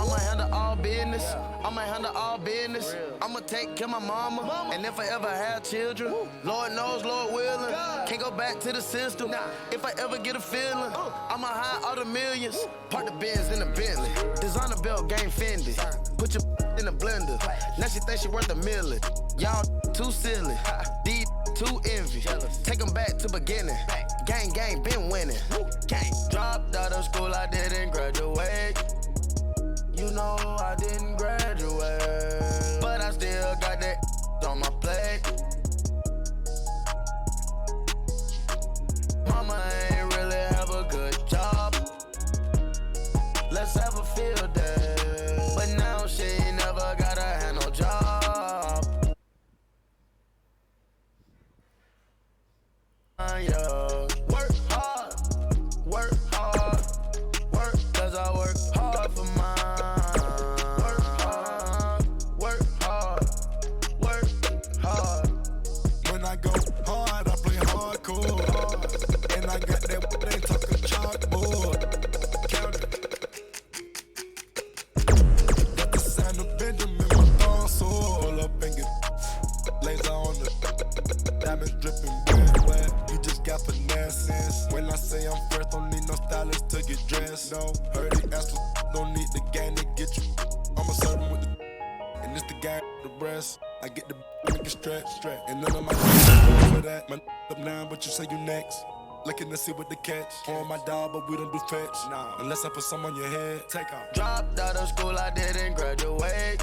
I'ma handle all business. I'ma handle all business. I'ma take care of my mama. And if I ever have children, Lord knows, Lord willing, can't go back to the system. If I ever get a feeling, I'ma hide all the millions. Park the Benz in the Bentley. Designer belt, game Fendi. Put your in the blender. Now she thinks she worth $1 million. Y'all too silly. These too envy. Take them back to beginning. Gang, been winning. Dropped out of school, I didn't graduate. You know I didn't graduate, but I still got that on my plate. Mama ain't really have a good job. Let's have a field day, but now she ain't never gotta have no job. Yeah. Work hard, cause I work hard for mine. Work hard. When I go hard, I play hardcore. And I got that they talking chalkboard. Count it. Got the sound of Benjamin, my thumb sword up and get laser on the diamonds dripping wet. You just got finesse. When I say I'm fresh, don't need no stylist to get dressed. No, heard the answer, don't need the gang to get you. I'm a servant with the and it's the gang with the breast. I get the make it stretch. And none of my for that. My up now, but you say you next. Looking to see what the catch. On my dog, but we don't do fetch. Nah, unless I put some on your head. Take off. Dropped out of school, I didn't graduate.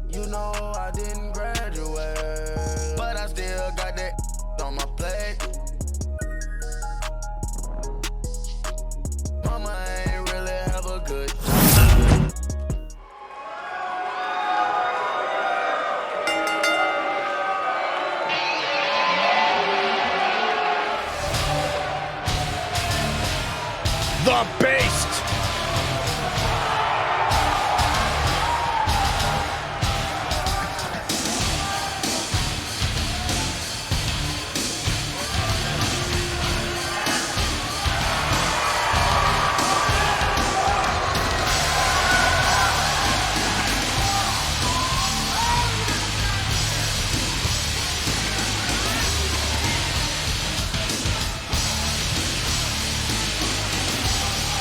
You know I didn't graduate, but I still got that on my plate. Mama ain't really have a good time. The Beast.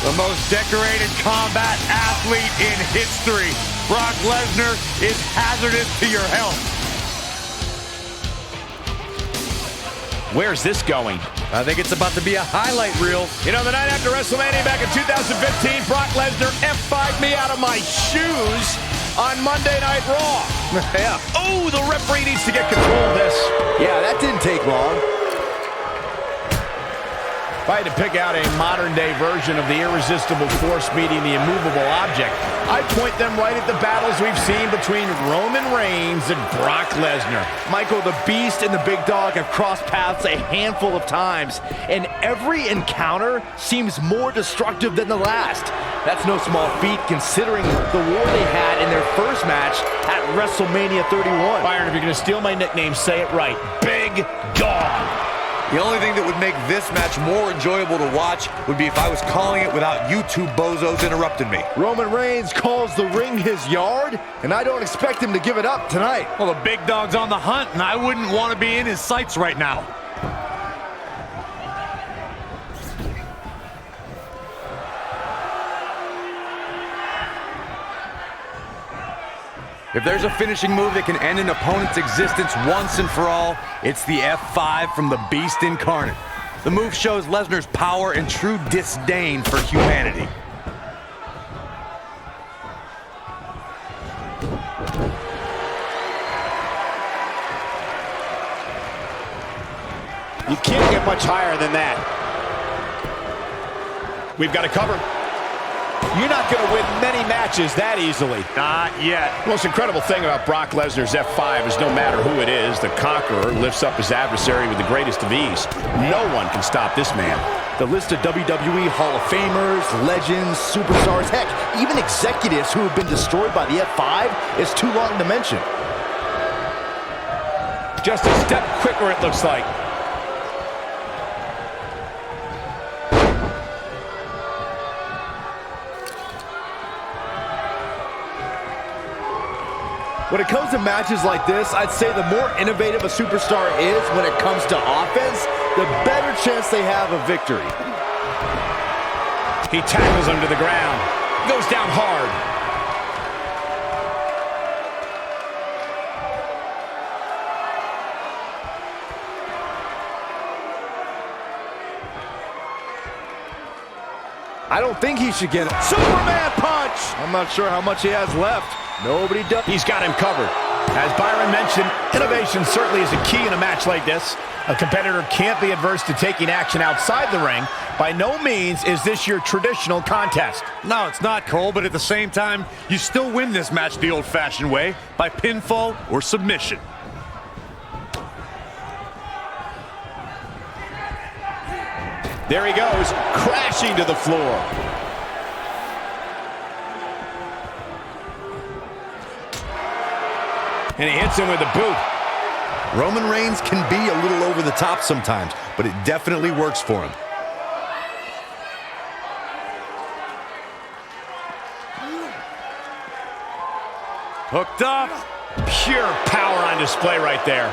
The most decorated combat athlete in history. Brock Lesnar is hazardous to your health. Where's this going? I think it's about to be a highlight reel. You know, the night after WrestleMania back in 2015, Brock Lesnar F5'd me out of my shoes on Monday Night Raw. Yeah. Oh, the referee needs to get control of this. Yeah, that didn't take long. If I had to pick out a modern-day version of the irresistible force meeting the immovable object, I'd point them right at the battles we've seen between Roman Reigns and Brock Lesnar. Michael, the Beast and the Big Dog have crossed paths a handful of times, and every encounter seems more destructive than the last. That's no small feat considering the war they had in their first match at WrestleMania 31. Byron, if you're going to steal my nickname, say it right. Big Dog. The only thing that would make this match more enjoyable to watch would be if I was calling it without you two bozos interrupting me. Roman Reigns calls the ring his yard, and I don't expect him to give it up tonight. Well, the Big Dog's on the hunt, and I wouldn't want to be in his sights right now. If there's a finishing move that can end an opponent's existence once and for all, it's the F5 from the Beast incarnate. The move shows Lesnar's power and true disdain for humanity. You can't get much higher than that. We've got to cover. You're not going to win many matches that easily. Not yet. The most incredible thing about Brock Lesnar's F5 is no matter who it is, the conqueror lifts up his adversary with the greatest of ease. No one can stop this man. The list of WWE Hall of Famers, legends, superstars, heck, even executives who have been destroyed by the F5 is too long to mention. Just a step quicker, it looks like. When it comes to matches like this, I'd say the more innovative a superstar is when it comes to offense, the better chance they have of victory. He tackles him to the ground. Goes down hard. I don't think he should get it. Superman punch! I'm not sure how much he has left. Nobody does. He's got him covered. As Byron mentioned, innovation certainly is a key in a match like this. A competitor can't be adverse to taking action outside the ring. By no means is this your traditional contest. No, it's not, Cole, but at the same time, you still win this match the old-fashioned way, by pinfall or submission. There he goes, crashing to the floor. And he hits him with a boot. Roman Reigns can be a little over the top sometimes, but it definitely works for him. Hooked up. Pure power on display right there.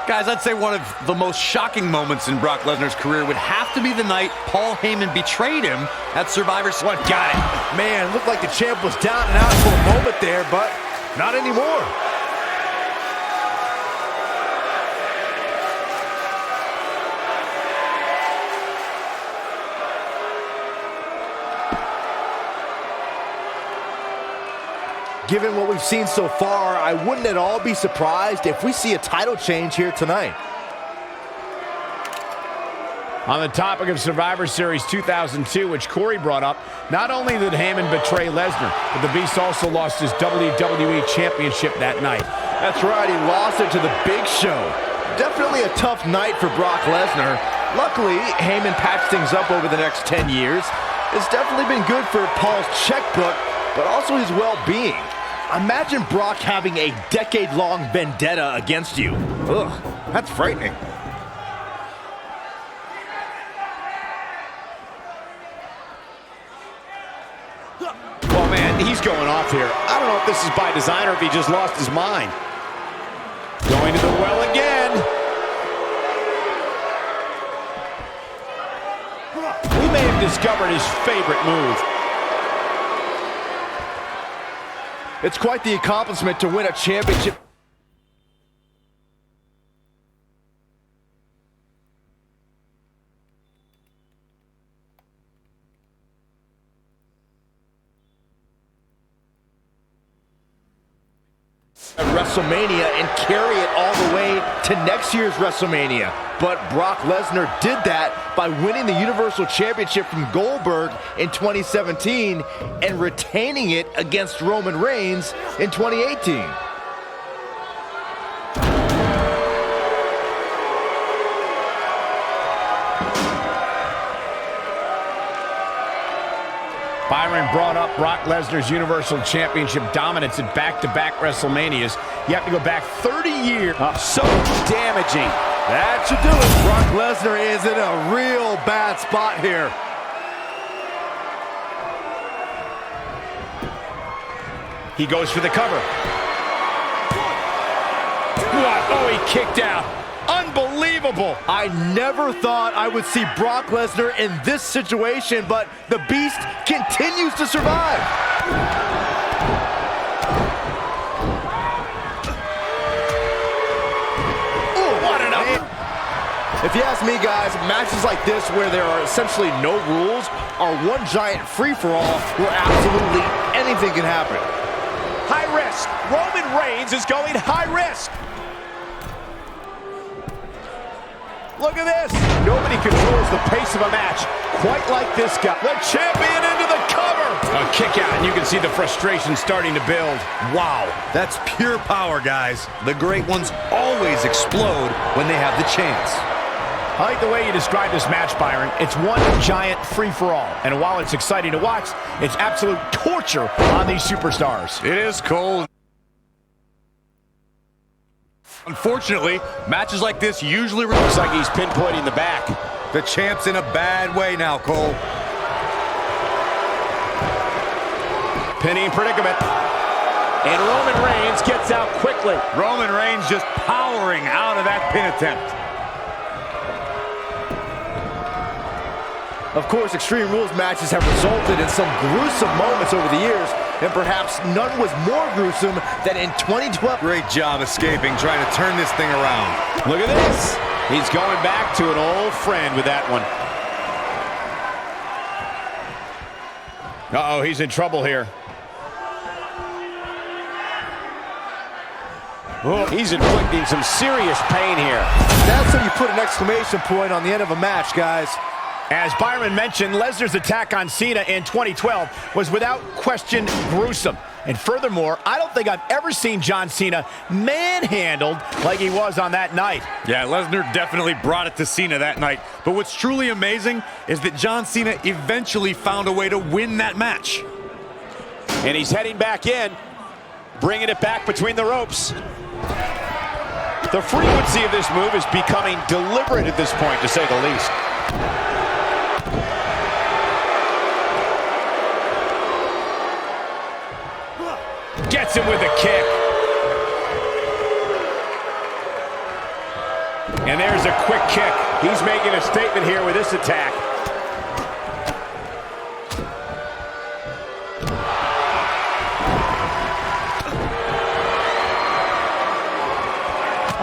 Guys, I'd say one of the most shocking moments in Brock Lesnar's career would have to be the night Paul Heyman betrayed him at Survivor Series. What got it? Man, looked like the champ was down and out for a moment there, but not anymore. Given what we've seen so far, I wouldn't at all be surprised if we see a title change here tonight. On the topic of Survivor Series 2002, which Corey brought up, not only did Heyman betray Lesnar, but the Beast also lost his WWE Championship that night. That's right, he lost it to the Big Show. Definitely a tough night for Brock Lesnar. Luckily, Heyman patched things up over the next 10 years. It's definitely been good for Paul's checkbook, but also his well-being. Imagine Brock having a decade-long vendetta against you. Ugh, that's frightening. Well, man, he's going off here. I don't know if this is by design or if he just lost his mind. Going to the well again. We may have discovered his favorite move. It's quite the accomplishment to win a championship. At WrestleMania and carry it all the way to next year's WrestleMania. But Brock Lesnar did that by winning the Universal Championship from Goldberg in 2017 and retaining it against Roman Reigns in 2018. Byron brought up Brock Lesnar's Universal Championship dominance at back-to-back WrestleManias. You have to go back 30 years. So damaging. That should do it. Brock Lesnar is in a real bad spot here. He goes for the cover. What? Oh, he kicked out. Unbelievable. I never thought I would see Brock Lesnar in this situation, but the Beast continues to survive. Ooh, what an up. If you ask me, guys, matches like this where there are essentially no rules are one giant free-for-all where absolutely anything can happen. High risk. Roman Reigns is going high risk. Look at this. Nobody controls the pace of a match quite like this guy. The champion into the cover. A kick out, and you can see the frustration starting to build. Wow, that's pure power, guys. The great ones always explode when they have the chance. I like the way you described this match, Byron. It's one giant free-for-all. And while it's exciting to watch, it's absolute torture on these superstars. It is, Cole. Unfortunately, matches like this usually Looks like he's pinpointing the back. The champ's in a bad way now, Cole. Pinning predicament. And Roman Reigns gets out quickly. Roman Reigns just powering out of that pin attempt. Of course, Extreme Rules matches have resulted in some gruesome moments over the years, and perhaps none was more gruesome than in 2012. Great job escaping, trying to turn this thing around. Look at this. He's going back to an old friend with that one. Uh-oh, he's in trouble here. Oh, he's inflicting some serious pain here. That's when you put an exclamation point on the end of a match, guys. As Byron mentioned, Lesnar's attack on Cena in 2012 was without question gruesome. And furthermore, I don't think I've ever seen John Cena manhandled like he was on that night. Yeah, Lesnar definitely brought it to Cena that night. But what's truly amazing is that John Cena eventually found a way to win that match. And he's heading back in, bringing it back between the ropes. The frequency of this move is becoming deliberate at this point, to say the least. Gets him with a kick. And there's a quick kick. He's making a statement here with this attack.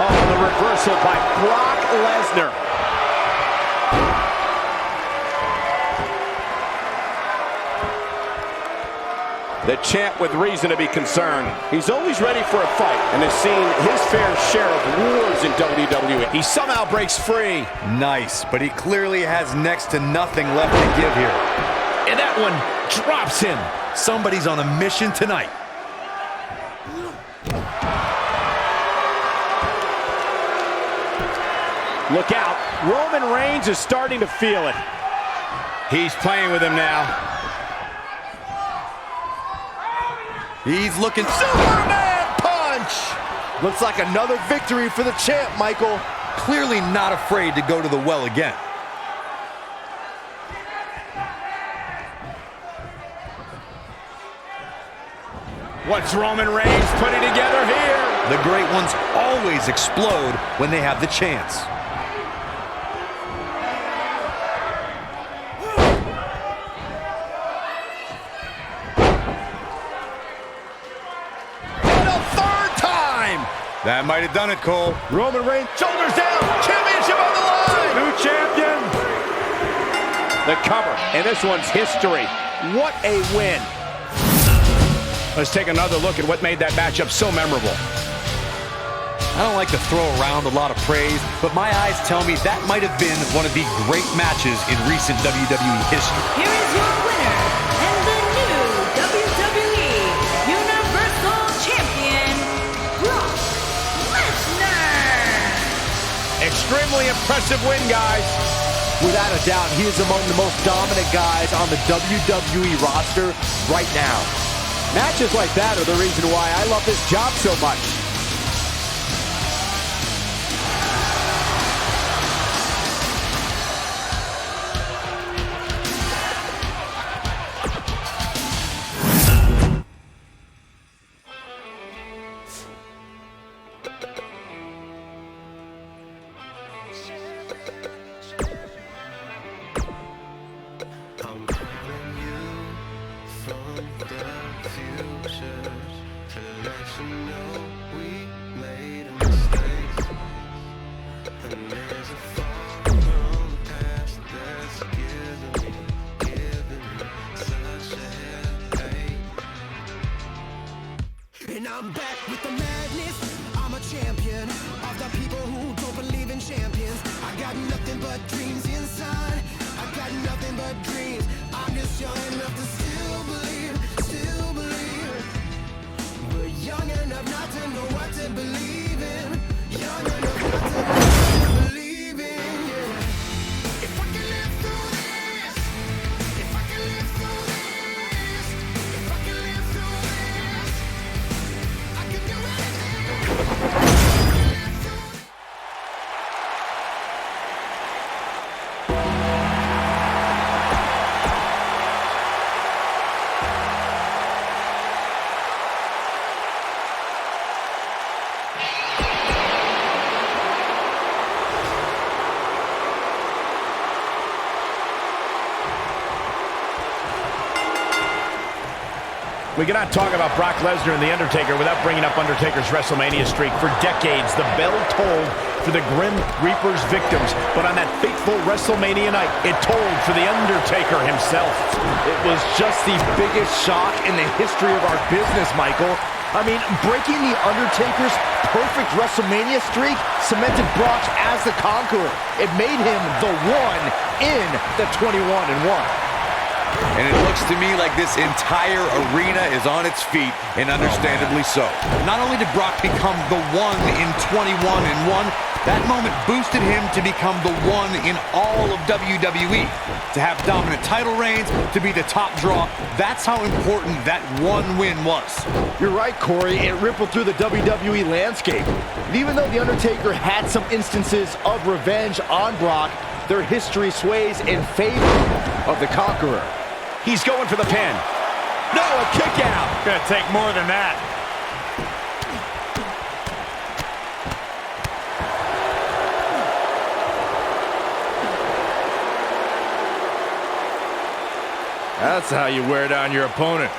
Oh, the reversal by Brock Lesnar. The champ with reason to be concerned. He's always ready for a fight and has seen his fair share of wars in WWE. He somehow breaks free. Nice, but he clearly has next to nothing left to give here. And that one drops him. Somebody's on a mission tonight. Look out. Roman Reigns is starting to feel it. He's playing with him now. He's looking... Superman punch! Looks like another victory for the champ, Michael. Clearly not afraid to go to the well again. What's Roman Reigns putting together here? The great ones always explode when they have the chance. That might have done it, Cole. Roman Reigns, shoulders down, championship on the line! New champion! The cover, and this one's history. What a win. Let's take another look at what made that matchup so memorable. I don't like to throw around a lot of praise, but my eyes tell me that might have been one of the great matches in recent WWE history. Here is your winner, and the new WWE Universal Champion, Brock Lesnar. Extremely impressive win, guys. Without a doubt, he is among the most dominant guys on the WWE roster right now. Matches like that are the reason why I love this job so much. And I'm back with the madness. I'm a champion of the people who don't believe in champions. I got nothing but dreams inside. I got nothing but dreams. I'm just young enough to still believe, still believe. We're young enough not to know what to believe in. Young enough not to know what to believe. We cannot talk about Brock Lesnar and The Undertaker without bringing up Undertaker's WrestleMania streak. For decades, the bell tolled for the Grim Reaper's victims. But on that fateful WrestleMania night, it tolled for The Undertaker himself. It was just the biggest shock in the history of our business, Michael. I mean, breaking The Undertaker's perfect WrestleMania streak cemented Brock as the conqueror. It made him the one in the 21-1. And it looks to me like this entire arena is on its feet, and understandably so. Not only did Brock become the one in 21-1, that moment boosted him to become the one in all of WWE. To have dominant title reigns, to be the top draw, that's how important that one win was. You're right, Corey. It rippled through the WWE landscape. And even though The Undertaker had some instances of revenge on Brock, their history sways in favor of the conqueror. He's going for the pin. No, a kick out. Gonna take more than that. That's how you wear down your opponent.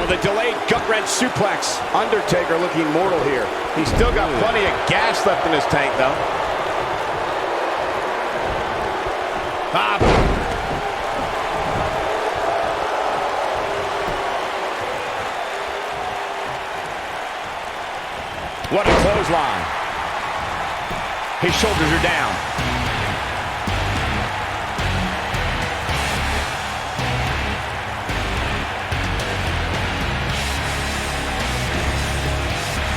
The delayed gut-wrench suplex. Undertaker looking mortal here. He's still got plenty of gas left in his tank, though. Ah. What a clothesline. His shoulders are down.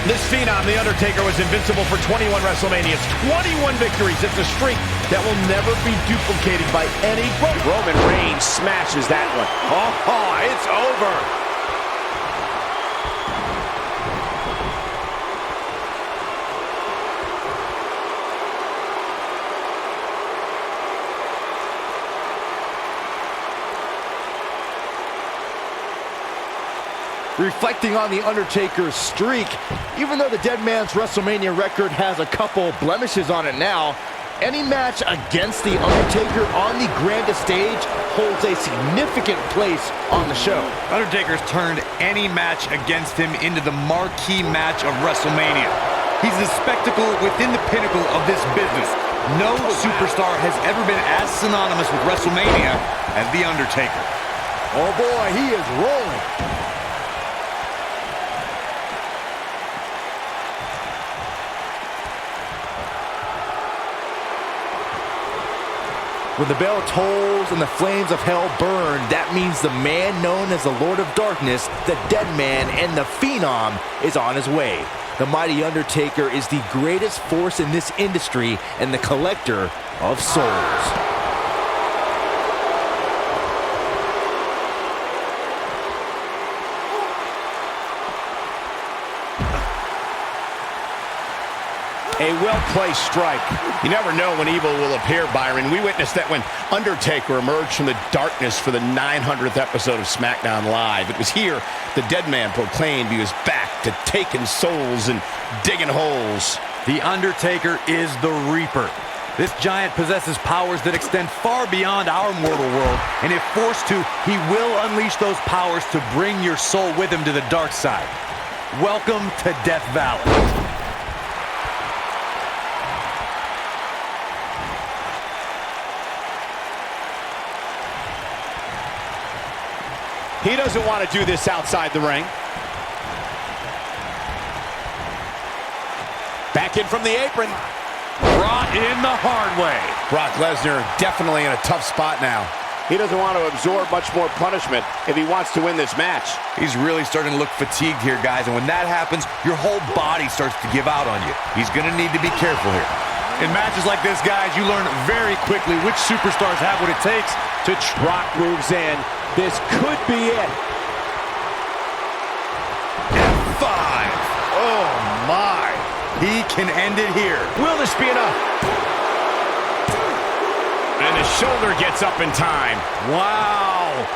This phenom, The Undertaker, was invincible for 21 WrestleManias, 21 victories. It's a streak that will never be duplicated by any. Roman Reigns smashes that one. Oh, it's over. Reflecting on The Undertaker's streak, even though the Dead Man's WrestleMania record has a couple blemishes on it now, any match against The Undertaker on the grandest stage holds a significant place on the show. Undertaker's turned any match against him into the marquee match of WrestleMania. He's the spectacle within the pinnacle of this business. No superstar has ever been as synonymous with WrestleMania as The Undertaker. Oh boy, he is rolling. When the bell tolls and the flames of hell burn, that means the man known as the Lord of Darkness, the Dead Man, and the Phenom is on his way. The mighty Undertaker is the greatest force in this industry and the collector of souls. A well-placed strike. You never know when evil will appear, Byron. We witnessed that when Undertaker emerged from the darkness for the 900th episode of SmackDown Live. It was here the Dead Man proclaimed he was back to taking souls and digging holes. The Undertaker is the Reaper. This giant possesses powers that extend far beyond our mortal world, and if forced to, he will unleash those powers to bring your soul with him to the dark side. Welcome to Death Valley. He doesn't want to do this outside the ring. Back in from the apron. Brought in the hard way. Brock Lesnar definitely in a tough spot now. He doesn't want to absorb much more punishment if he wants to win this match. He's really starting to look fatigued here, guys, and when that happens, your whole body starts to give out on you. He's going to need to be careful here. In matches like this, guys, you learn very quickly which superstars have what it takes to Brock moves in. This could be it. F5. Oh, my. He can end it here. Will this be enough? And his shoulder gets up in time. Wow.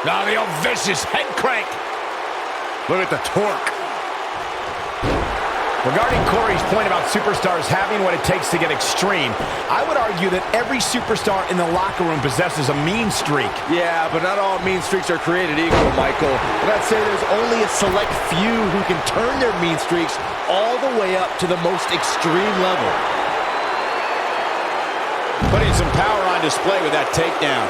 Now the old vicious head crank. Look at the torque. Regarding Corey's point about superstars having what it takes to get extreme, I would argue that every superstar in the locker room possesses a mean streak. Yeah, but not all mean streaks are created equal, Michael. And I'd say there's only a select few who can turn their mean streaks all the way up to the most extreme level. Putting some power on display with that takedown.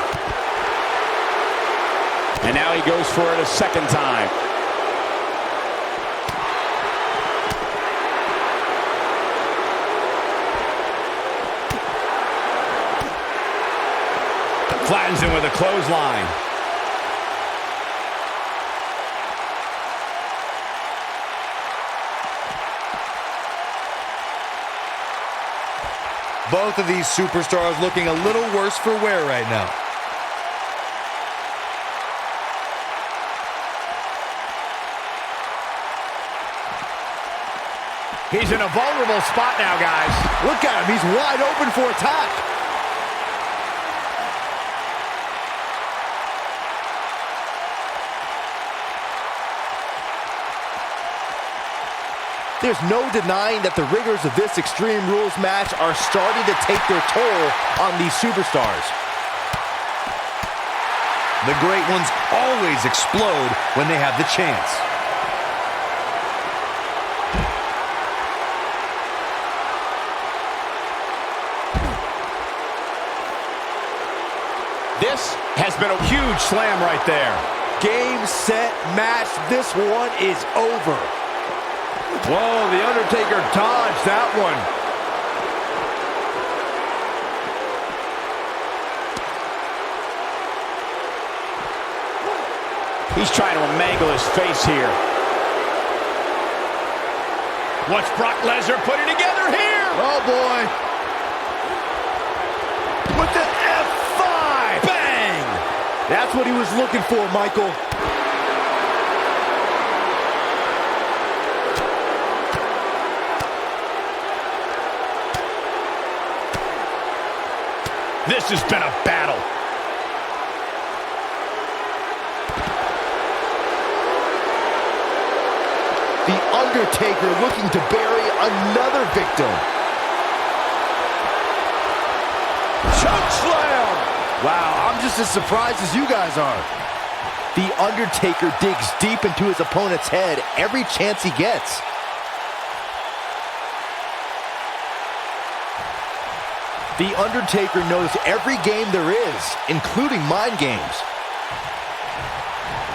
And now he goes for it a second time. Flattens him with a clothesline. Both of these superstars looking a little worse for wear right now. He's in a vulnerable spot now, guys. Look at him. He's wide open for attack. There's no denying that the rigors of this Extreme Rules match are starting to take their toll on these superstars. The great ones always explode when they have the chance. This has been a huge slam right there. Game, set, match. This one is over. Whoa, The Undertaker dodged that one. He's trying to mangle his face here. What's Brock Lesnar putting together here? Oh, boy. With the F5! Bang! That's what he was looking for, Michael. This has been a battle. The Undertaker looking to bury another victim. Choke slam! Wow, I'm just as surprised as you guys are. The Undertaker digs deep into his opponent's head every chance he gets. The Undertaker knows every game there is, including mind games.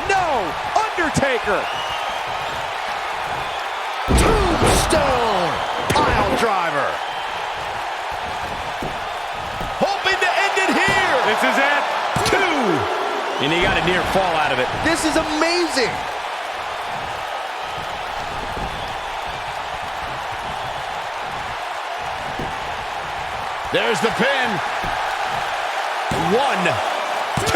No! Undertaker! Tombstone! Pile driver! Hoping to end it here! This is it! 2! And he got a near fall out of it. This is amazing! There's the pin. 1, 2.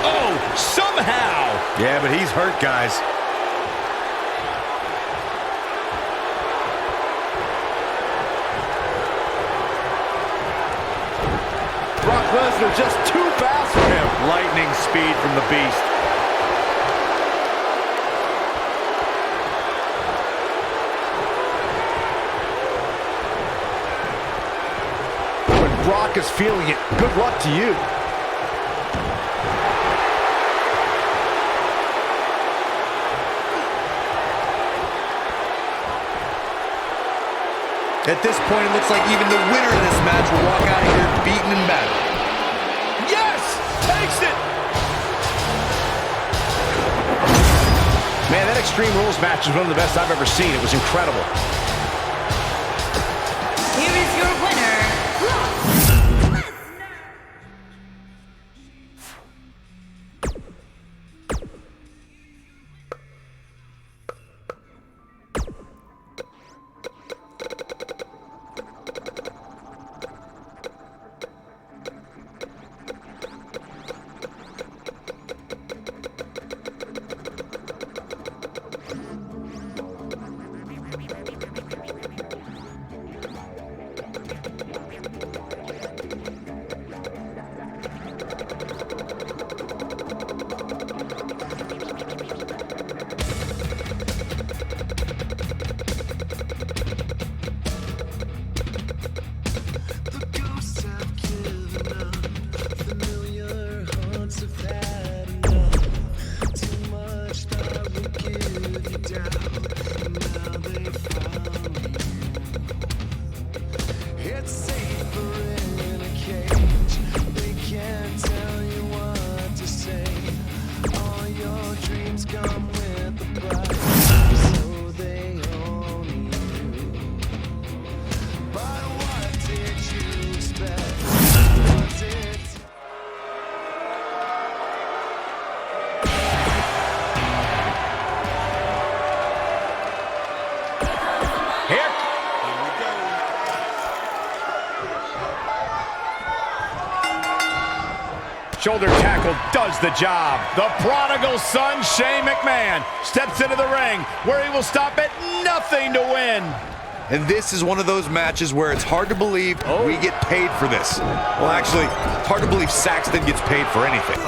Oh, somehow. Yeah, but he's hurt, guys. Brock Lesnar just too fast for him. Lightning speed from the Beast. Brock is feeling it. Good luck to you. At this point, it looks like even the winner of this match will walk out of here beaten and battered. Yes! Takes it! Man, that Extreme Rules match is one of the best I've ever seen. It was incredible. Here is your winner, Brock Lesnar. Shoulder tackle does the job. The prodigal son, Shane McMahon, steps into the ring where he will stop at nothing to win. And this is one of those matches where it's hard to believe we get paid for this. Well, actually, it's hard to believe Saxton gets paid for anything.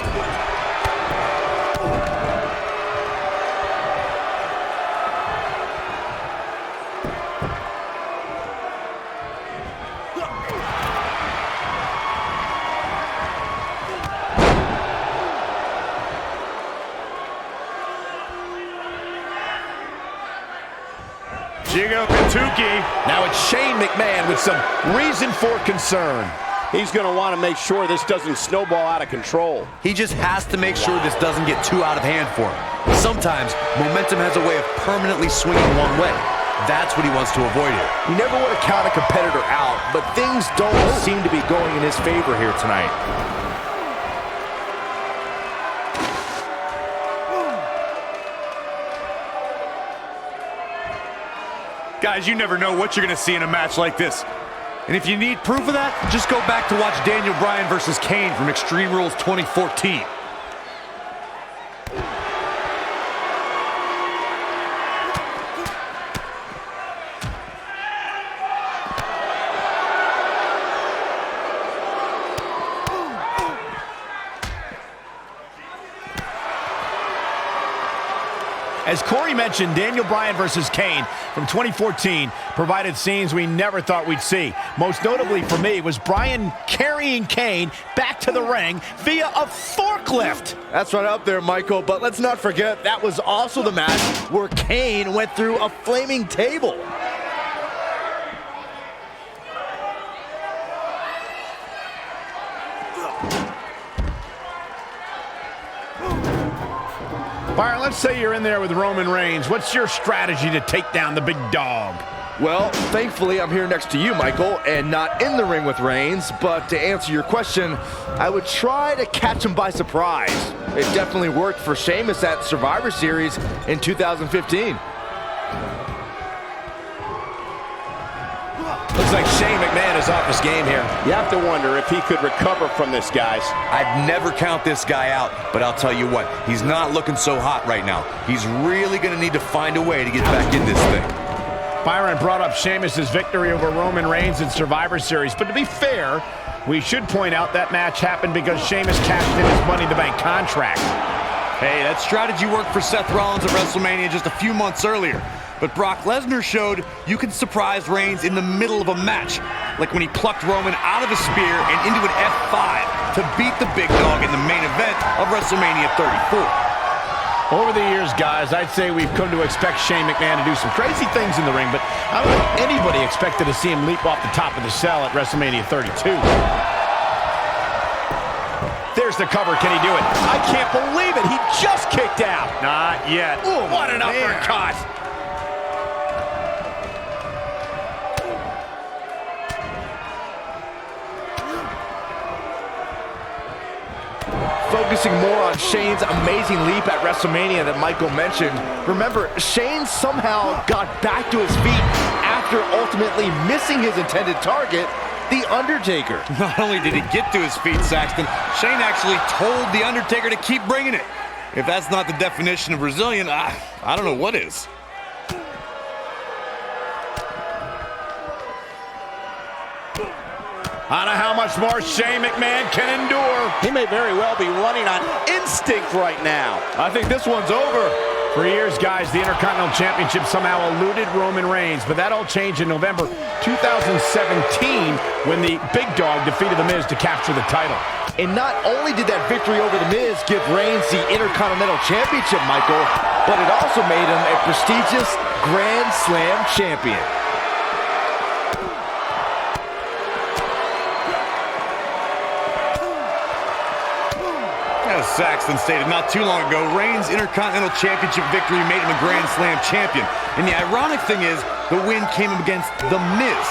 Jigo Katuki. Now it's Shane McMahon with some reason for concern. He's going to want to make sure this doesn't snowball out of control. He just has to make sure this doesn't get too out of hand for him. Sometimes, momentum has a way of permanently swinging one way. That's what he wants to avoid here. You never want to count a competitor out, but things don't seem to be going in his favor here tonight. Guys, you never know what you're going to see in a match like this. And if you need proof of that, just go back to watch Daniel Bryan versus Kane from Extreme Rules 2014. As Corey mentioned, Daniel Bryan versus Kane from 2014 provided scenes we never thought we'd see. Most notably for me was Bryan carrying Kane back to the ring via a forklift. That's right up there, Michael, but let's not forget that was also the match where Kane went through a flaming table. Byron, let's say you're in there with Roman Reigns. What's your strategy to take down the big dog? Well, thankfully, I'm here next to you, Michael, and not in the ring with Reigns. But to answer your question, I would try to catch him by surprise. It definitely worked for Sheamus at Survivor Series in 2015. Looks like Shane McMahon is off his game here. You have to wonder if he could recover from this, guys. I'd never count this guy out, but I'll tell you what, he's not looking so hot right now. He's really going to need to find a way to get back in this thing. Byron brought up Sheamus' victory over Roman Reigns in Survivor Series, but to be fair, we should point out that match happened because Sheamus cashed in his Money in the Bank contract. Hey, that strategy worked for Seth Rollins at WrestleMania just a few months earlier. But Brock Lesnar showed you can surprise Reigns in the middle of a match, like when he plucked Roman out of a spear and into an F5 to beat the big dog in the main event of WrestleMania 34. Over the years, guys, I'd say we've come to expect Shane McMahon to do some crazy things in the ring, but I don't think anybody expected to see him leap off the top of the cell at WrestleMania 32. There's the cover. Can he do it? I can't believe it. He just kicked out. Not yet. Ooh, what an uppercut. Focusing more on Shane's amazing leap at WrestleMania that Michael mentioned. Remember, Shane somehow got back to his feet after ultimately missing his intended target, The Undertaker. Not only did he get to his feet, Saxton, Shane actually told The Undertaker to keep bringing it. If that's not the definition of Brazilian, I don't know what is. I don't know how much more Shane McMahon can endure. He may very well be running on instinct right now. I think this one's over. For years, guys, the Intercontinental Championship somehow eluded Roman Reigns, but that all changed in November 2017 when the big dog defeated The Miz to capture the title. And not only did that victory over The Miz give Reigns the Intercontinental Championship, Michael, but it also made him a prestigious Grand Slam champion. As Saxton stated not too long ago, Reigns' Intercontinental Championship victory made him a Grand Slam champion. And the ironic thing is, the win came against The Miz,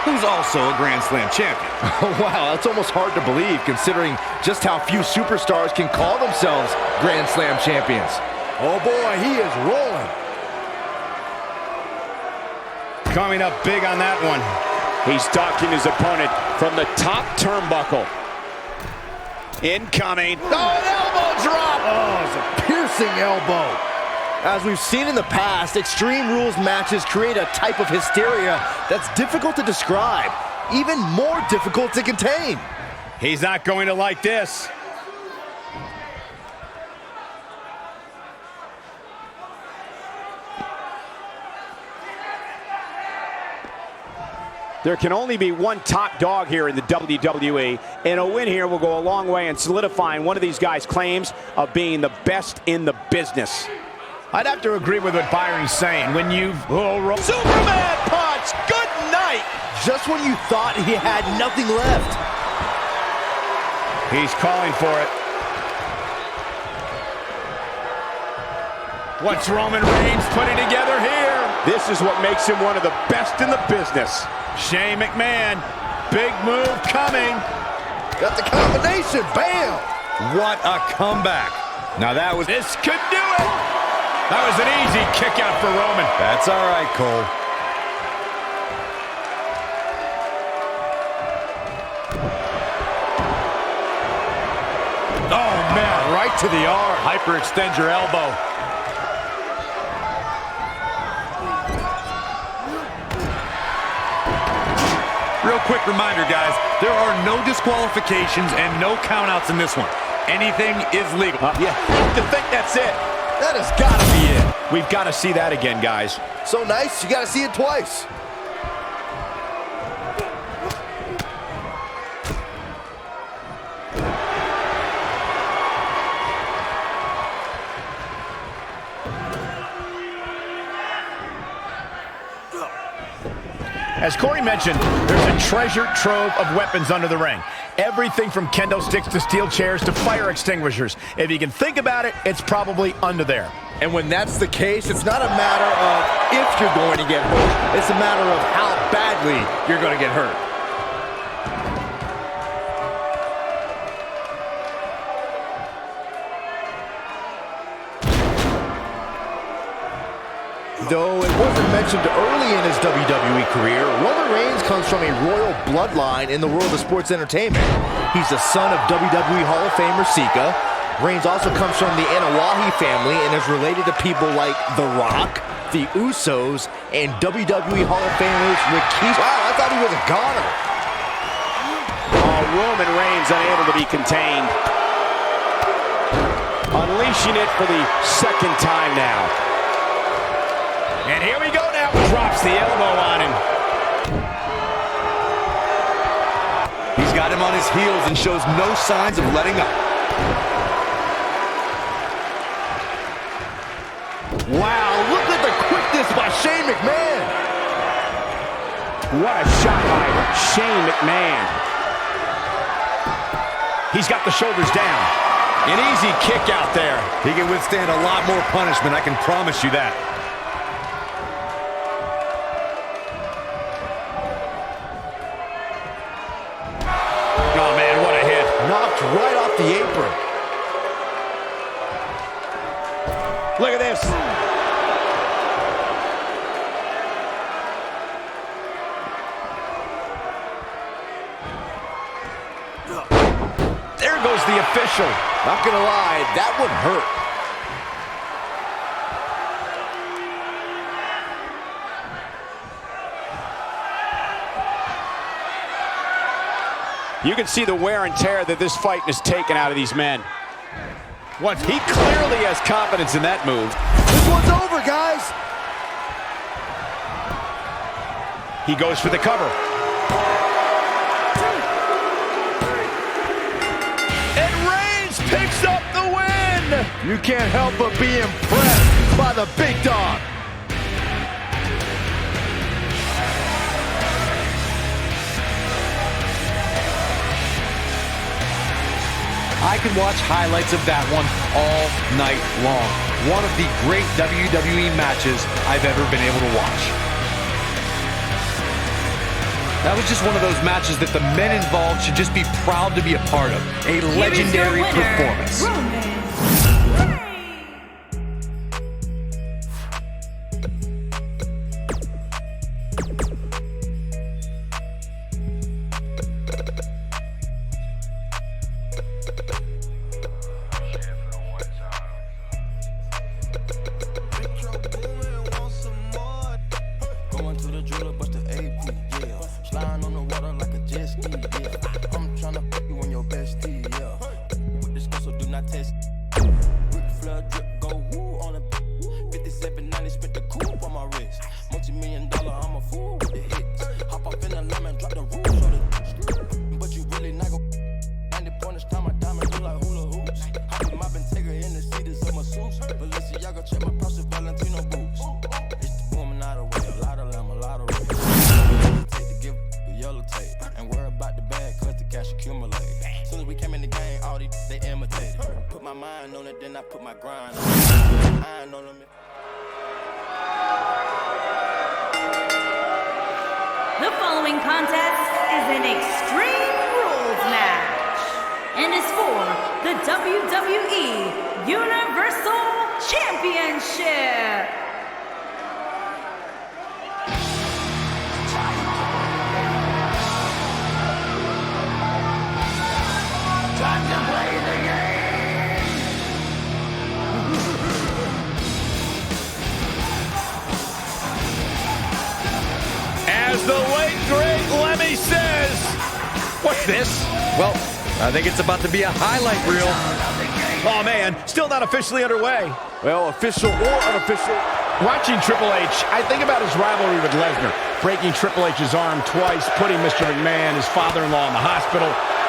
who's also a Grand Slam champion. Oh, wow, that's almost hard to believe, considering just how few superstars can call themselves Grand Slam champions. Oh boy, he is rolling. Coming up big on that one. He's stalking his opponent from the top turnbuckle. Incoming. Oh, an elbow drop. Oh, it's a piercing elbow. As we've seen in the past, Extreme Rules matches create a type of hysteria that's difficult to describe, even more difficult to contain. He's not going to like this. There can only be one top dog here in the WWE, and a win here will go a long way in solidifying one of these guys' claims of being the best in the business. I'd have to agree with what Byron's saying. When you've... Superman punch! Good night! Just when you thought he had nothing left. He's calling for it. What's Roman Reigns putting together here? This is what makes him one of the best in the business. Shane McMahon, big move coming. Got the combination, bam! What a comeback. Now that was... This could do it. That was an easy kick out for Roman. That's all right, Cole. Oh, man, right to the arm. Hyperextend your elbow. Real quick reminder, guys, there are no disqualifications and no countouts in this one. Anything is legal. Yeah, I think that's it. That has got to be it. We've got to see that again, guys. So nice, you got to see it twice. As Corey mentioned, there's a treasure trove of weapons under the ring. Everything from kendo sticks to steel chairs to fire extinguishers. If you can think about it, it's probably under there. And when that's the case, it's not a matter of if you're going to get hurt. It's a matter of how badly you're going to get hurt. Though it wasn't mentioned early in his WWE career, Roman Reigns comes from a royal bloodline in the world of sports entertainment. He's the son of WWE Hall of Famer Sika. Reigns also comes from the Anoa'i family and is related to people like The Rock, the Usos, and WWE Hall of Famers Rikishi. Wow, I thought he was a goner. Oh, Roman Reigns unable to be contained. Unleashing it for the second time now. And here we go now. Drops the elbow on him. He's got him on his heels and shows no signs of letting up. Wow, look at the quickness by Shane McMahon. What a shot by Shane McMahon. He's got the shoulders down. An easy kick out there. He can withstand a lot more punishment, I can promise you that. Oh, man, what a hit. Knocked right off the apron. Look at this. There goes the official. Not gonna lie, that would hurt. You can see the wear and tear that this fight has taken out of these men. He clearly has confidence in that move. This one's over, guys. He goes for the cover. And Reigns picks up the win! You can't help but be impressed by the big dog. I could watch highlights of that one all night long. One of the great WWE matches I've ever been able to watch. That was just one of those matches that the men involved should just be proud to be a part of. A legendary performance. Roman. bestie, yeah. I'm tryna put you on your bestie, yeah. With this girl, so do not test. Ric Flair drip, go woo on a 5790, spent the coupe on my wrist. Multi-million-dollar, I'm a fool with the hits. Hop off in the lemon, drop the roof, show the but you really not gon' 90 pointers, time my diamond look like hula hoops. Hop in my Bentayga in the seats of my suits. Balenciaga, check my purse with Valentino boots. It's the woman out of way, a lot of lamb, a lot of race. Take the gift, the yellow tape. And worry about the bag, cause the cash accumulate. Soon as we came in the game, all these they imitated. Put my mind on it, then I put my grind on it. I know them. The following contest is an Extreme Rules match and is for the WWE Universal Championship. Time to play the game! As the late, great Lemmy says, what's this? Well, I think it's about to be a highlight reel. Oh man, still not officially underway. Well, official or unofficial. Watching Triple H, I think about his rivalry with Lesnar, breaking Triple H's arm twice, putting Mr. McMahon, his father-in-law, in the hospital.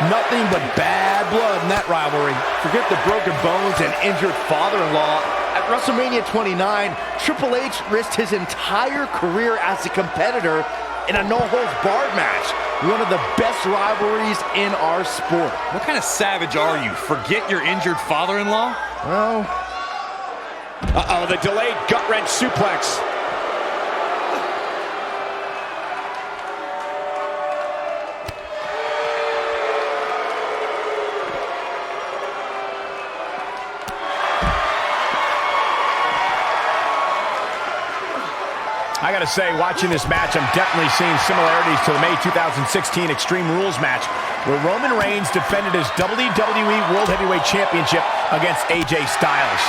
Nothing but bad blood in that rivalry. Forget the broken bones and injured father-in-law. At WrestleMania 29, Triple H risked his entire career as a competitor in a no-holds-barred match. One of the best rivalries in our sport. What kind of savage are you? Forget your injured father-in-law? Well... Uh-oh, the delayed gut-wrench suplex. I gotta say, watching this match, I'm definitely seeing similarities to the May 2016 Extreme Rules match, where Roman Reigns defended his WWE World Heavyweight Championship against AJ Styles.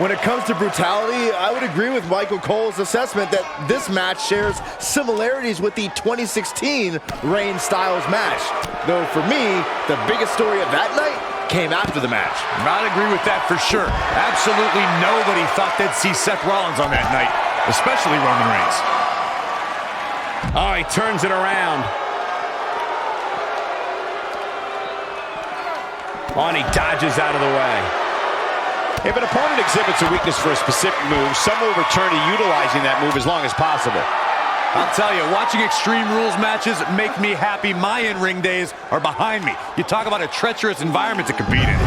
When it comes to brutality, I would agree with Michael Cole's assessment that this match shares similarities with the 2016 Reigns-Styles match. Though for me, the biggest story of that night came after the match. I'd agree with that for sure. Absolutely nobody thought they'd see Seth Rollins on that night, especially Roman Reigns. Oh, he turns it around. Oh, and he dodges out of the way. If an opponent exhibits a weakness for a specific move, some will return to utilizing that move as long as possible. I'll tell you, watching Extreme Rules matches make me happy my in-ring days are behind me. You talk about a treacherous environment to compete in.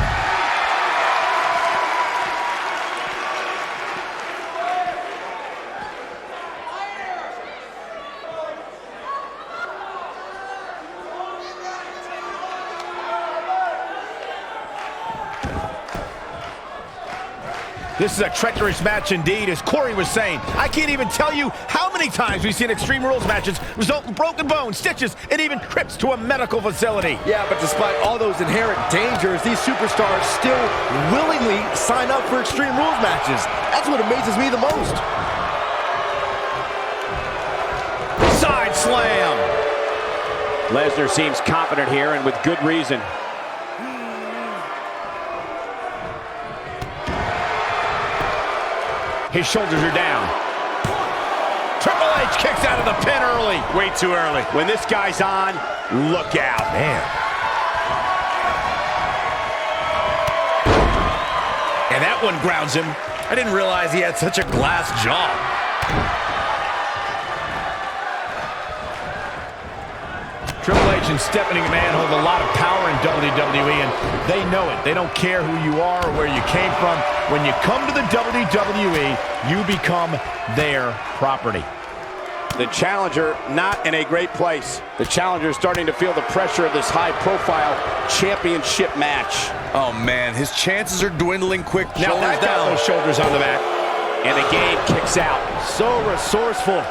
This is a treacherous match indeed, as Corey was saying. I can't even tell you how many times we've seen Extreme Rules matches result in broken bones, stitches, and even trips to a medical facility. Yeah, but despite all those inherent dangers, these superstars still willingly sign up for Extreme Rules matches. That's what amazes me the most. Side slam. Lesnar seems confident here, and with good reason. His shoulders are down. Triple H kicks out of the pin early. Way too early. When this guy's on, look out. Man. And that one grounds him. I didn't realize he had such a glass jaw. Triple H and Stephanie McMahon hold a lot of power in WWE, and they know it. They don't care who you are or where you came from. When you come to the WWE, you become their property. The challenger not in a great place. The challenger is starting to feel the pressure of this high-profile championship match. Oh, man, his chances are dwindling quick. Now Shoulders that got down. those shoulders on the back. And the game kicks out. So resourceful.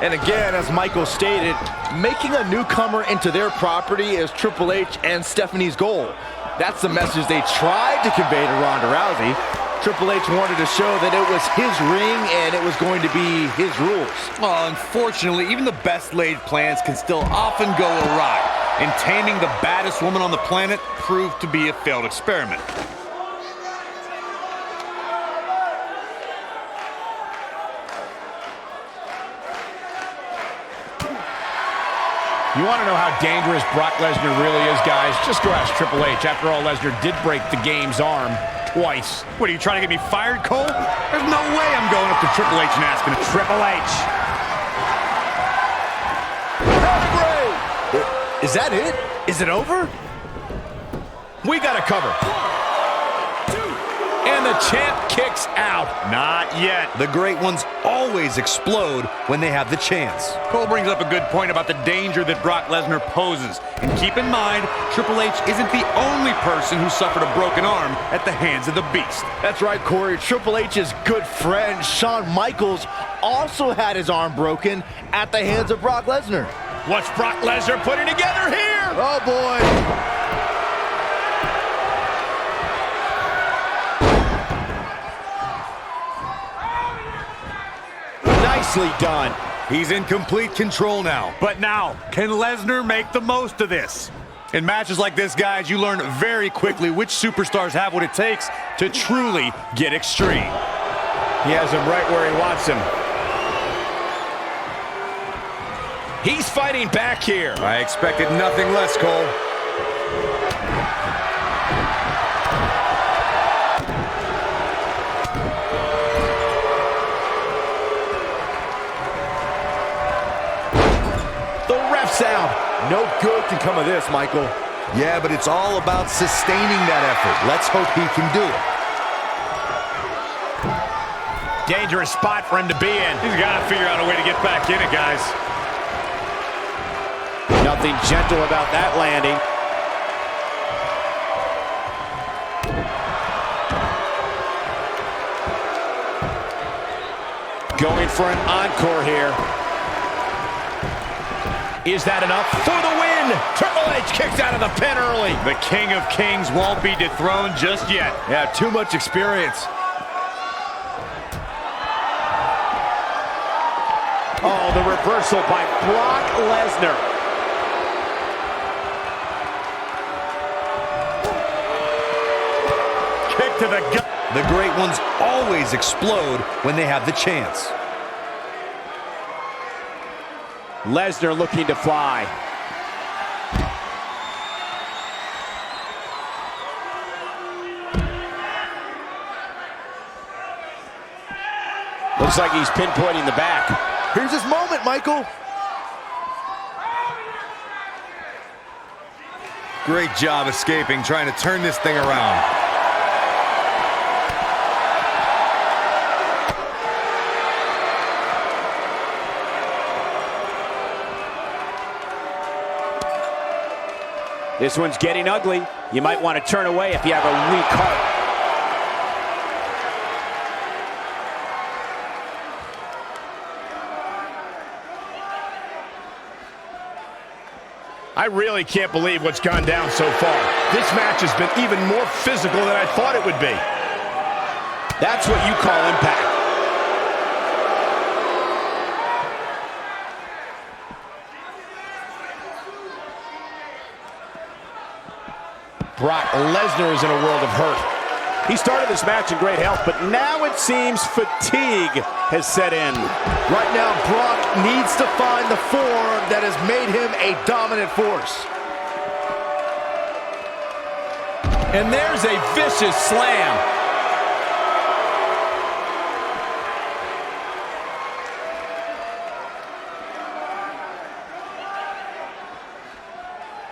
And again, as Michael stated, making a newcomer into their property is Triple H and Stephanie's goal. That's the message they tried to convey to Ronda Rousey. Triple H wanted to show that it was his ring and it was going to be his rules. Well, unfortunately, even the best laid plans can still often go awry. And taming the baddest woman on the planet proved to be a failed experiment. You want to know how dangerous Brock Lesnar really is, guys? Just go ask Triple H. After all, Lesnar did break the game's arm twice. What, are you trying to get me fired, Cole? There's no way I'm going up to Triple H and asking him. Triple H. Is that it? Is it over? We got a cover. And the champ kicks out. Not yet. The great ones always explode when they have the chance. Cole brings up a good point about the danger that Brock Lesnar poses. And keep in mind, Triple H isn't the only person who suffered a broken arm at the hands of the Beast. That's right, Corey. Triple H's good friend, Shawn Michaels, also had his arm broken at the hands of Brock Lesnar. What's Brock Lesnar putting together here? Oh, boy. Nicely done. He's in complete control now. But now, can Lesnar make the most of this? In matches like this, guys, you learn very quickly which superstars have what it takes to truly get extreme. He has him right where he wants him. He's fighting back here. I expected nothing less, Cole. The ref's out. No good can come of this, Michael. Yeah, but it's all about sustaining that effort. Let's hope he can do it. Dangerous spot for him to be in. He's got to figure out a way to get back in it, guys. Nothing gentle about that landing. Going for an encore here. Is that enough for the win? Triple H kicks out of the pin early. The King of Kings won't be dethroned just yet. Yeah, too much experience. Oh, the reversal by Brock Lesnar. Kick to the gut. The great ones always explode when they have the chance. Lesnar looking to fly. Looks like he's pinpointing the back. Here's his moment, Michael. Great job escaping, trying to turn this thing around. This one's getting ugly. You might want to turn away if you have a weak heart. I really can't believe what's gone down so far. This match has been even more physical than I thought it would be. That's what you call impact. Brock Lesnar is in a world of hurt. He started this match in great health, but now it seems fatigue has set in. Right now, Brock needs to find the form that has made him a dominant force. And there's a vicious slam.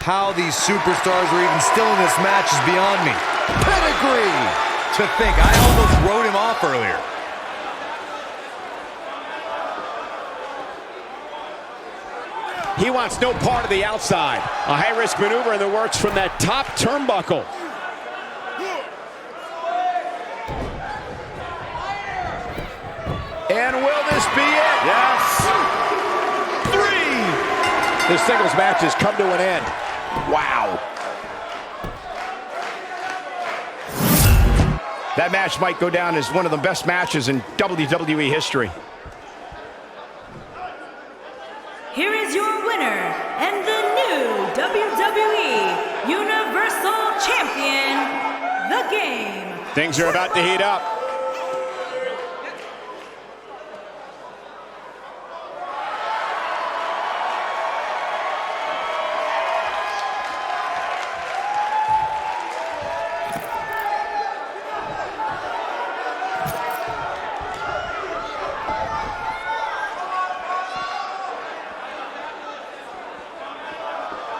How these superstars are even still in this match is beyond me. Pedigree! To think, I almost wrote him off earlier. He wants no part of the outside. A high-risk maneuver in the works from that top turnbuckle. And will this be it? Yes. This singles match has come to an end. Wow. That match might go down as one of the best matches in WWE history. Here is your winner and the new WWE Universal Champion, The Game. Things are about to heat up.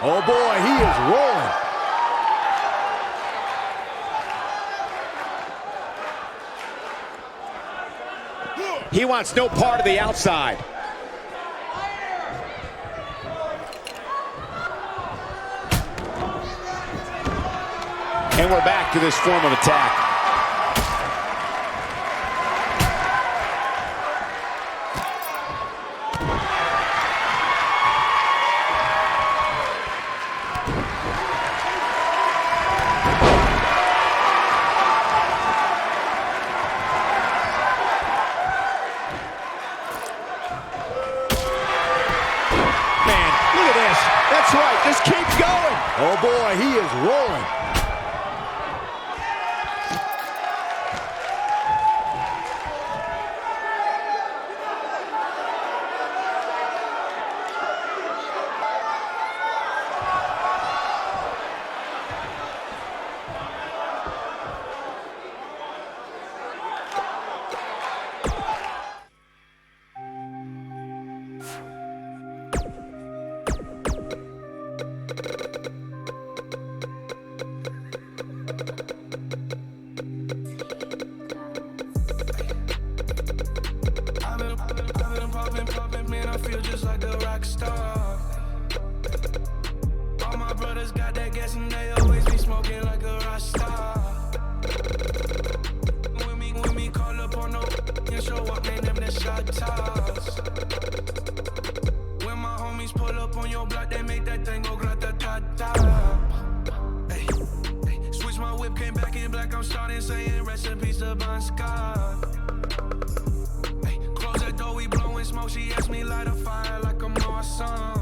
Oh boy, he is rolling. He wants no part of the outside. And we're back to this form of attack. That's right, just keep going. Oh boy, he is rolling. Man, I feel just like a rock star. All my brothers got that gas and they always be smoking like a rock star. When me call up on no and show up, name them the shot toss. When my homies pull up on your block, they make that thing go grata-ta-ta. Hey, hey, switch my whip, came back in black, I'm starting saying recipes to Bon Scott. We blowing smoke, she asked me light a fire like I'm awesome.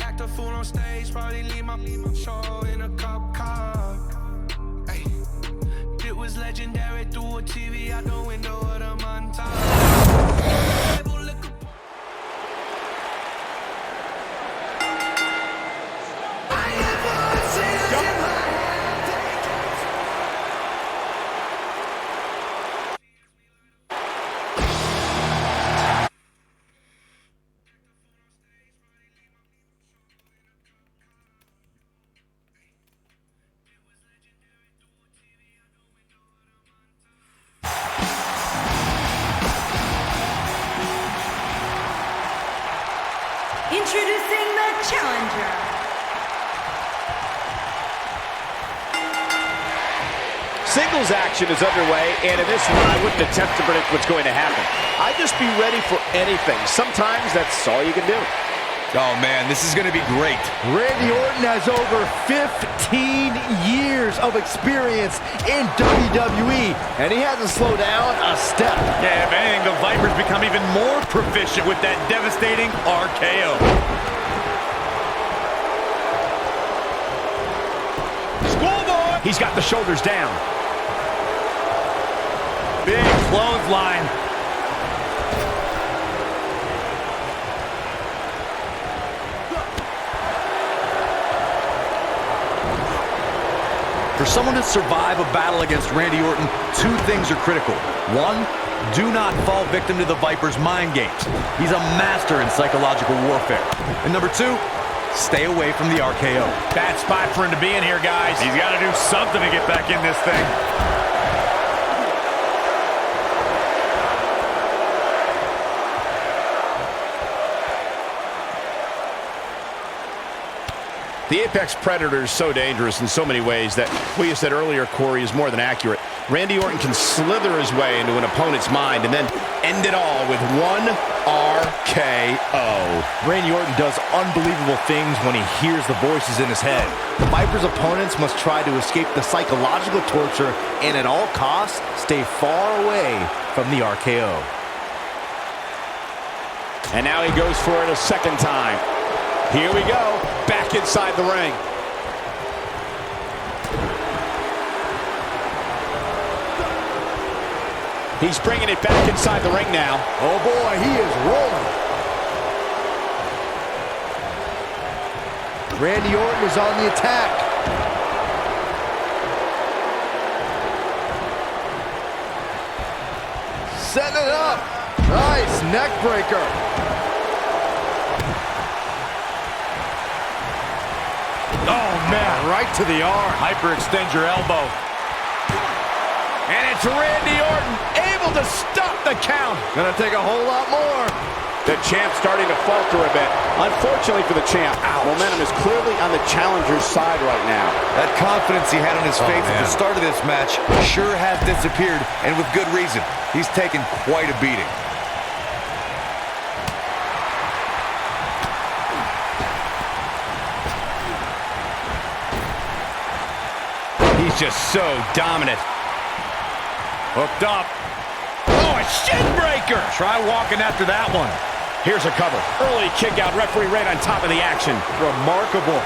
Act a fool on stage, probably leave my show in a cop car. Ay, it was legendary through a TV out the window of the montage. Introducing the challenger. Singles action is underway, and in this one, I wouldn't attempt to predict what's going to happen. I'd just be ready for anything. Sometimes that's all you can do. Oh, man, this is going to be great. Randy Orton has over 15 years of experience in WWE, and he hasn't slowed down a step. Yeah, if anything, the Vipers become even more proficient with that devastating RKO. Schoolboy! He's got the shoulders down. Big clothesline. For someone to survive a battle against Randy Orton, two things are critical. One, do not fall victim to the Viper's mind games. He's a master in psychological warfare. And number two, stay away from the RKO. Bad spot for him to be in here, guys. He's got to do something to get back in this thing. The Apex Predator is so dangerous in so many ways that what you said earlier, Corey, is more than accurate. Randy Orton can slither his way into an opponent's mind and then end it all with one RKO. Randy Orton does unbelievable things when he hears the voices in his head. The Viper's opponents must try to escape the psychological torture and at all costs stay far away from the RKO. And now he goes for it a second time. Here we go, back inside the ring. He's bringing it back inside the ring now. Oh boy, he is rolling. Randy Orton is on the attack. Setting it up. Nice neck breaker. Oh, man, right to the arm. Hyperextend your elbow. And it's Randy Orton able to stop the count. Gonna take a whole lot more. The champ's starting to falter a bit. Unfortunately for the champ, momentum is clearly on the challenger's side right now. That confidence he had on his face at the start of this match sure has disappeared, and with good reason. He's taken quite a beating. He's just so dominant. Hooked up. Oh, a shin breaker. Try walking after that one. Here's a cover. Early kick out. Referee right on top of the action. Remarkable.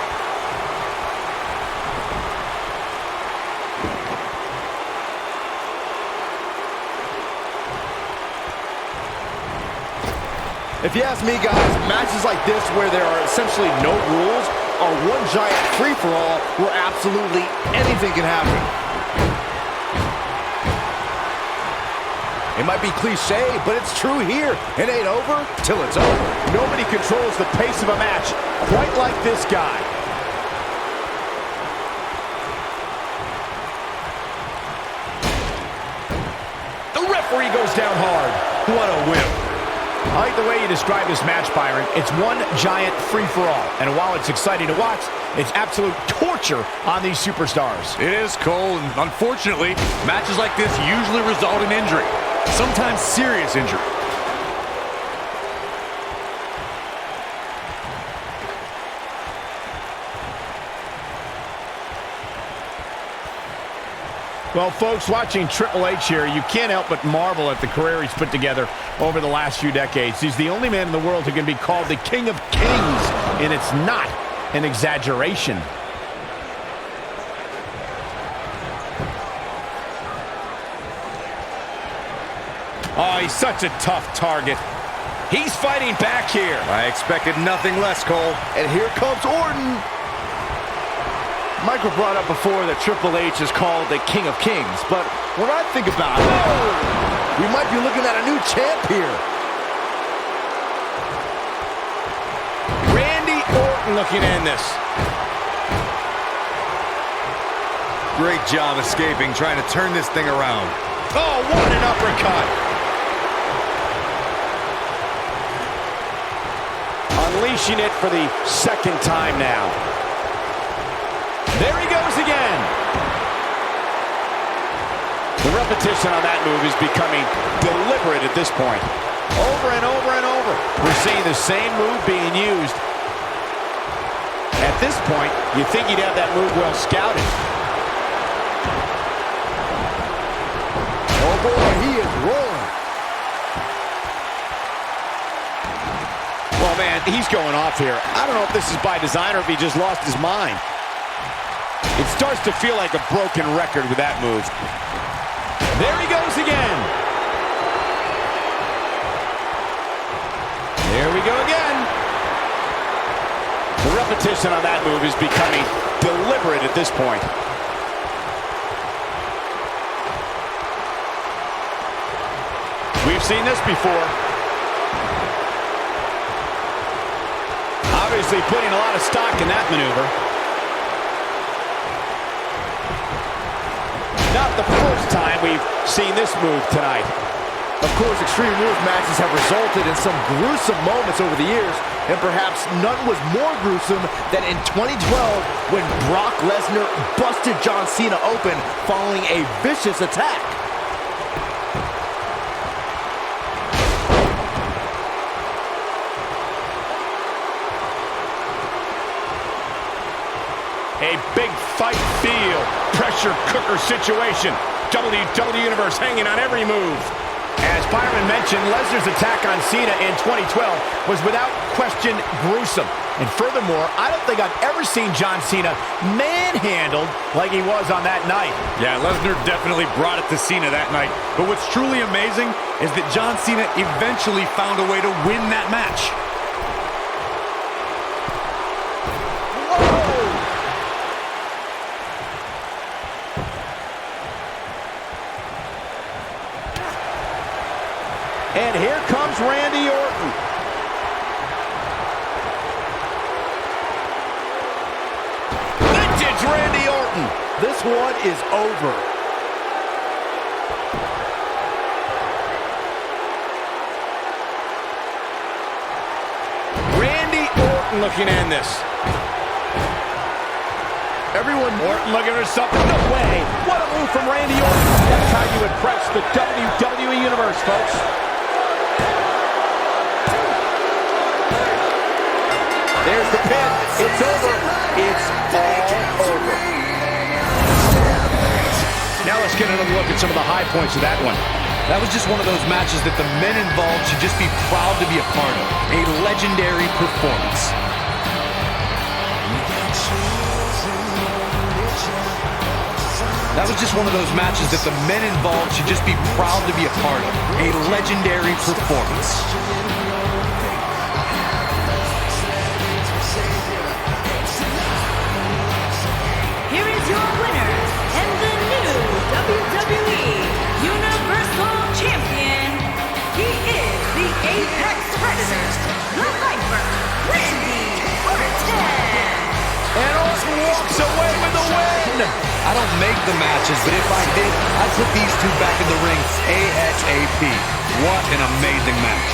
If you ask me, guys, matches like this where there are essentially no rules are one giant free-for-all where absolutely anything can happen. It might be cliche, but it's true here. It ain't over till it's over. Nobody controls the pace of a match quite like this guy. The referee goes down hard. What a whip. I like the way you describe this match, Byron. It's one giant free-for-all. And while it's exciting to watch, it's absolute torture on these superstars. It is, Cole, and unfortunately, matches like this usually result in injury. Sometimes serious injury. Well, folks, watching Triple H here, you can't help but marvel at the career he's put together over the last few decades. He's the only man in the world who can be called the King of Kings, and it's not an exaggeration. Oh, he's such a tough target. He's fighting back here. I expected nothing less, Cole. And here comes Orton. Michael brought up before that Triple H is called the King of Kings, but when I think about it, we might be looking at a new champ here. Randy Orton looking to end this. Great job escaping, trying to turn this thing around. Oh, what an uppercut. Unleashing it for the second time now. There he goes again. The repetition on that move is becoming deliberate at this point. Over and over and over. We're seeing the same move being used. At this point, you think he'd have that move well scouted. Oh boy, he is rolling. Well, man, he's going off here. I don't know if this is by design or if he just lost his mind. It starts to feel like a broken record with that move. There he goes again. There we go again. The repetition on that move is becoming deliberate at this point. We've seen this before. Obviously putting a lot of stock in that maneuver. Not the first time we've seen this move tonight. Of course, Extreme Rules matches have resulted in some gruesome moments over the years, And perhaps none was more gruesome than in 2012 when Brock Lesnar busted John Cena open following a vicious attack. A big fight feel, pressure cooker situation. WWE Universe hanging on every move. As Byron mentioned, Lesnar's attack on Cena in 2012 was without question gruesome. And furthermore, I don't think I've ever seen John Cena manhandled like he was on that night. Yeah, Lesnar definitely brought it to Cena that night. But what's truly amazing is that John Cena eventually found a way to win that match. And here comes Randy Orton. Vintage Randy Orton. This one is over. Randy Orton looking to end this. Everyone, Orton looking for something. No way. What a move from Randy Orton. That's how you impress the WWE Universe, folks. There's the pin. It's over. It's all over. Now let's get another look at some of the high points of that one. That was just one of those matches that the men involved should just be proud to be a part of. A legendary performance. That was just one of those matches that the men involved should just be proud to be a part of. A legendary performance. Here is your winner and the new WWE Universal Champion. He is the Apex Predator, the Viper, Randy Orton. And Orton walks away with the win. I don't make the matches, but if I did, I'd put these two back in the ring ASAP. What an amazing match.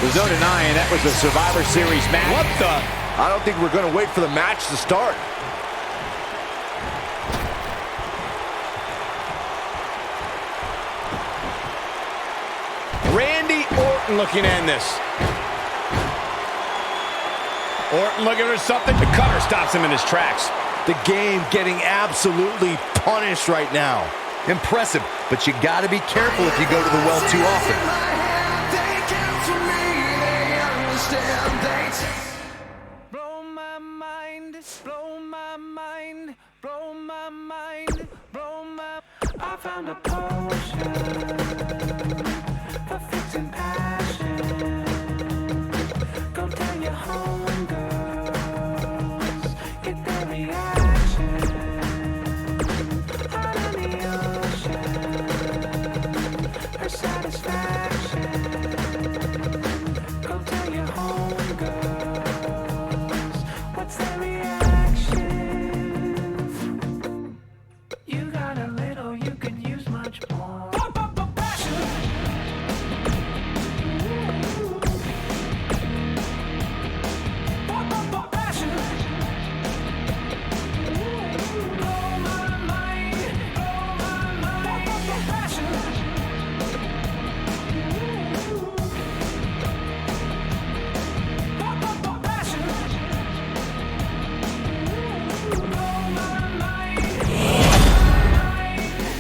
There's no denying that was a Survivor Series match. What the? I don't think we're going to wait for the match to start. Randy Orton looking to end this. Orton looking for something. The cutter stops him in his tracks. The game getting absolutely punished right now. Impressive, but you gotta be careful if you go to the well too often. Blow my mind, blow my mind, blow my mind, blow my... I found a potion for fixing passion. Go tell your homegirls, get their reaction. Out in the ocean, her satisfaction. Go tell your homegirls, what's their reaction? You got a little, you could use much more. Passion. Passion. Blow my mind, passion. Passion.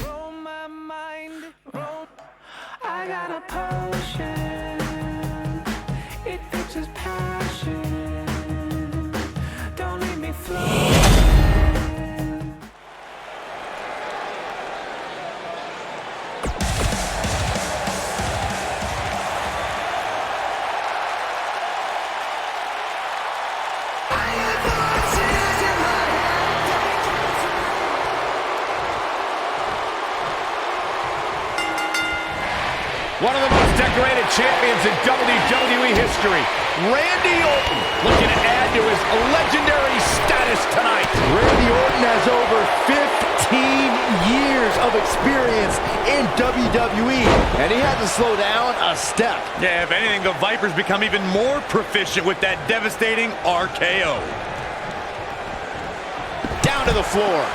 Blow my mind. Blow my mind. I got a potion. It fixes passion. Don't leave me floating. One of the most decorated champions in WWE history, Randy Orton, looking to add to his legendary status tonight. Randy Orton has over 15 years of of experience in WWE, and he had to slow down a step. Yeah, if anything, the Vipers become even more proficient with that devastating RKO. Down to the floor.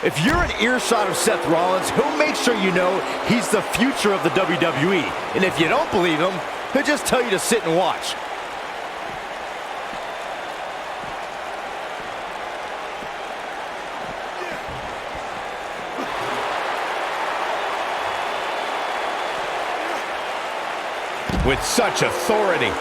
If you're an earshot of Seth Rollins, he'll make sure you know he's the future of the WWE. And if you don't believe him, he'll just tell you to sit and watch. With such authority.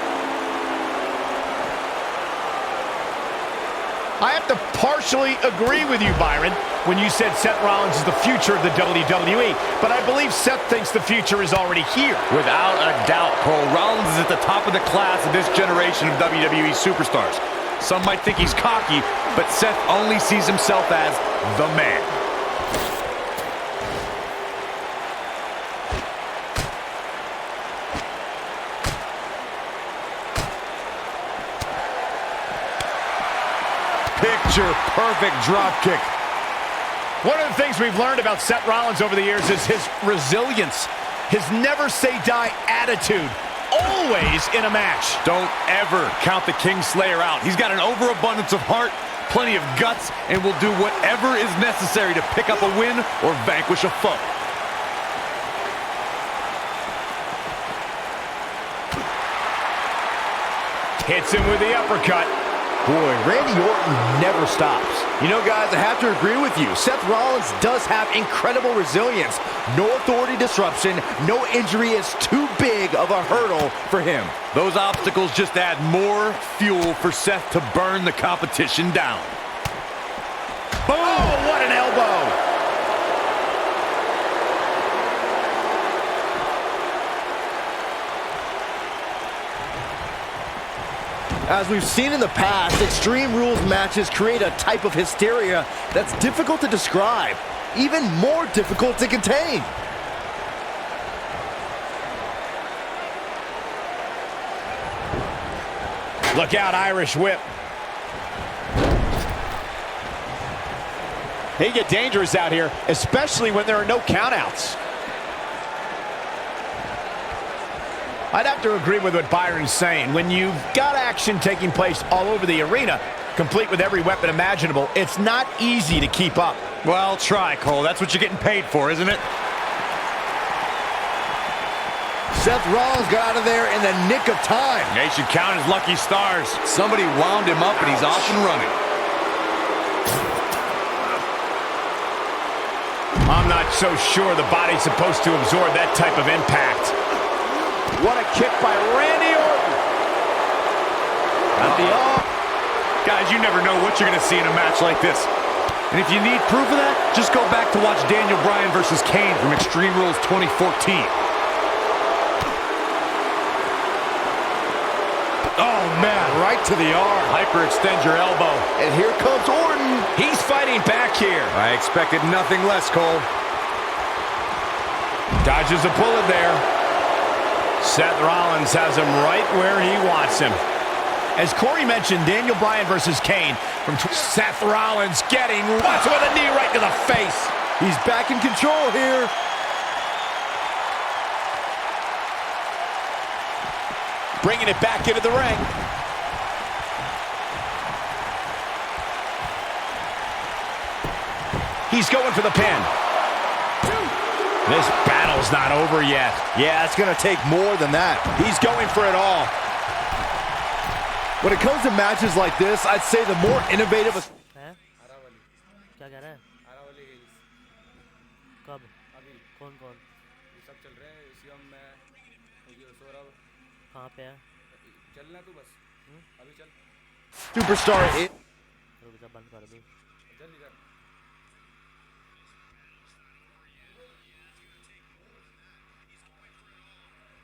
I have to partially agree with you, Byron, when you said Seth Rollins is the future of the WWE. But I believe Seth thinks the future is already here. Without a doubt, Cole, Rollins is at the top of the class of this generation of WWE superstars. Some might think he's cocky, but Seth only sees himself as the man. Picture-perfect drop kick. One of the things we've learned about Seth Rollins over the years is his resilience, his never-say-die attitude, always in a match. Don't ever count the Kingslayer out. He's got an overabundance of heart, plenty of guts, and will do whatever is necessary to pick up a win or vanquish a foe. Hits him with the uppercut. Boy, Randy Orton never stops. You know, guys, I have to agree with you. Seth Rollins does have incredible resilience. No authority disruption, no injury is too big of a hurdle for him. Those obstacles just add more fuel for Seth to burn the competition down. Boom! Oh, what an elbow! As we've seen in the past, Extreme Rules matches create a type of hysteria that's difficult to describe, even more difficult to contain. Look out, Irish whip. They get dangerous out here, especially when there are no countouts. I'd have to agree with what Byron's saying. When you've got action taking place all over the arena, complete with every weapon imaginable, it's not easy to keep up. Well, try, Cole. That's what you're getting paid for, isn't it? Seth Rollins got out of there in the nick of time. Yeah, he should count his lucky stars. Somebody wound him up and he's off and running. I'm not so sure the body's supposed to absorb that type of impact. What a kick by Randy Orton. At the Guys, you never know what you're going to see in a match like this. And if you need proof of that, just go back to watch Daniel Bryan versus Kane from Extreme Rules 2014. Oh, man, right to the arm. Hyperextend your elbow. And here comes Orton. He's fighting back here. I expected nothing less, Cole. Dodges a bullet there. Seth Rollins has him right where he wants him. As Corey mentioned, Daniel Bryan versus Kane. Seth Rollins getting what's with a knee right to the face. He's back in control here. Bringing it back into the ring. He's going for the pin. This battle's not over yet. Yeah, it's going to take more than that. He's going for it all. When it comes to matches like this, I'd say the more innovative... क्या कह रहा है? कब? अभी कौन-कौन? ये सब चल रहे हैं शिवम में ये सौरभ कहाँ पे है? चलना तू बस अभी चल Superstar. रुक जा बंद कर दो जल्दी कर